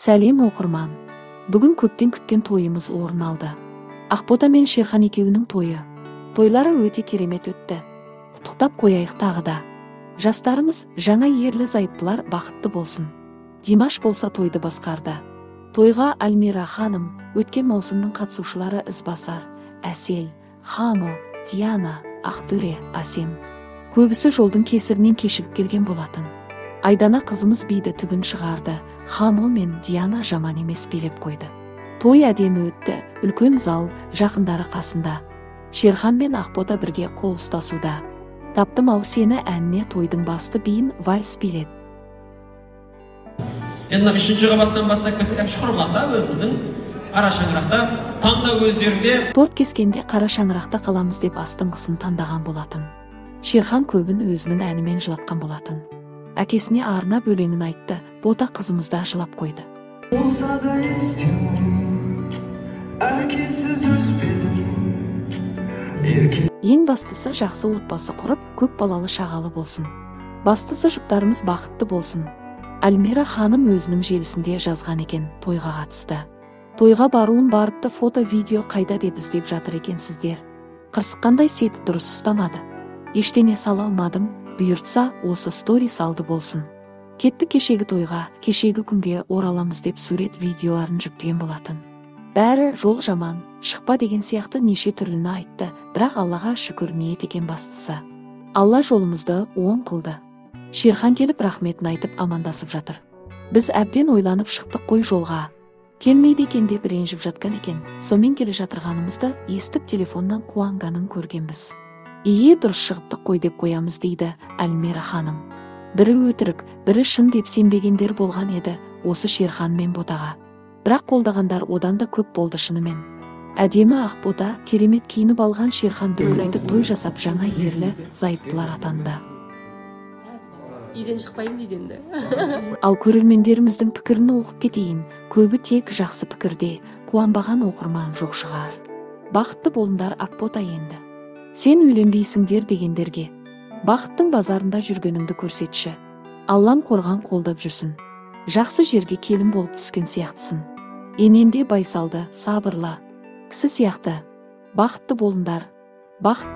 Сәлем оқырман. Бүгін көптен күткен тойымыз орын алды. Ақбота мен Шерхан екеуінің тойы. Тойлары өте керемет өтті. Құттықтап қояйық тағы да. Жастарымыз, жаңа ерлі зайыптылар бақытты болсын. Димаш болса тойды басқарды. Тойға Альмира ханым, өткен маусымның қатысушылары Ізбасар, Әсел, Хамо, Диана, Ақтөре, Асем. Көбісі жолдың кесірінен кешігіп келген болатын. Айдана қызымыз биді түбін шығарды. Хамо мен Диана жаман емес билеп қойды. Той әдемі өтті, үлкен зал, жақындары қасында. Шерхан мен Ақбота бірге қол ұстасуда. Таптым ау сені әніне тойдың басты биін вальс биледі. Енді 3-ші қабаттан бастап кестік шұқырмақта өзіміздің қара шаңырақта таңда өздерінде торт кескенде қара шаңырақта қаламыз деп астыңғысын таңдаған болатын. Шерхан көбін өзінің әнімен жылатқан болатын. Әкесіне арнап өлеңін айтты, Бота қызымыз да жылап қойды. Болса да естемін, әкесіз өспедім. Ең бастысы жақсы отбасы құрып, көп балалы шағалы болсын. Бастысы жұптарымыз бақытты болсын. Альмира ханым өзінің желісінде жазған екен, тойға қатысты. Тойға баруын барыпты, фото, видео қайда деп іздеп жатыр екенсіздер. Қырсыққандай сетіп дұрыс ұстамады. Ештеңе сала алмадым, бұйыртса осы стори салды болсын. Кетті кешегі тойға, кешегі күнге ораламыз деп сурет видеоларын жүктеген болатын. Бәрі жол жаман, шықпа деген сияқты неше түрліні айтты, бірақ Аллаға шүкір ниет екен бастысы. Алла жолымызды оң қылды. Шерхан келіп рахметін айтып амандасып жатыр. Біз әбден ойланып шықтық қой жолға. Келмейді екен деп ренжіп жатқан екен. Сомен келе жатырғанымызды естіп телефоннан қуанғанын көргенбіз. Ие дұрыс шығыптық қой деп қоямыз дейді Альмира ханым. Бірі өтірік, бірі шын деп сенбегендер болған еді осы Шерхан мен Ботаға. Бірақ қолдағандар одан да көп болды шынымен. Әдемі Ақбота керемет киініп алған Шерхан дүркіретіп той жасап жаңа ерлі зайыптылар атанды. Үйден шықпайын дейденді. Ал көрермендеріміздің пікірін оқып кетейін. Көбі тек жақсы пікірде, қуанбаған оқырман жоқ шығар. Бақытты болыңдар Ақбота енді. Сен үйленбейсіңдер дегендерге бақыттың базарында жүргеніңді көрсетші. Аллам қорған қолдап жүрсін. Жақсы жерге келін болып түскен сияқтысың. Ененде байсалды, сабырлы кісі сияқты. Бақытты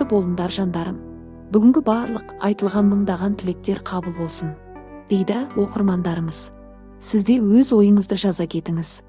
болыңдар жандарым. Бүгінгі барлық айтылған мыңдаған тілектер қабыл болсын, дейді оқырмандарымыз. Сізде өз ойыңызды жаза кетіңіз.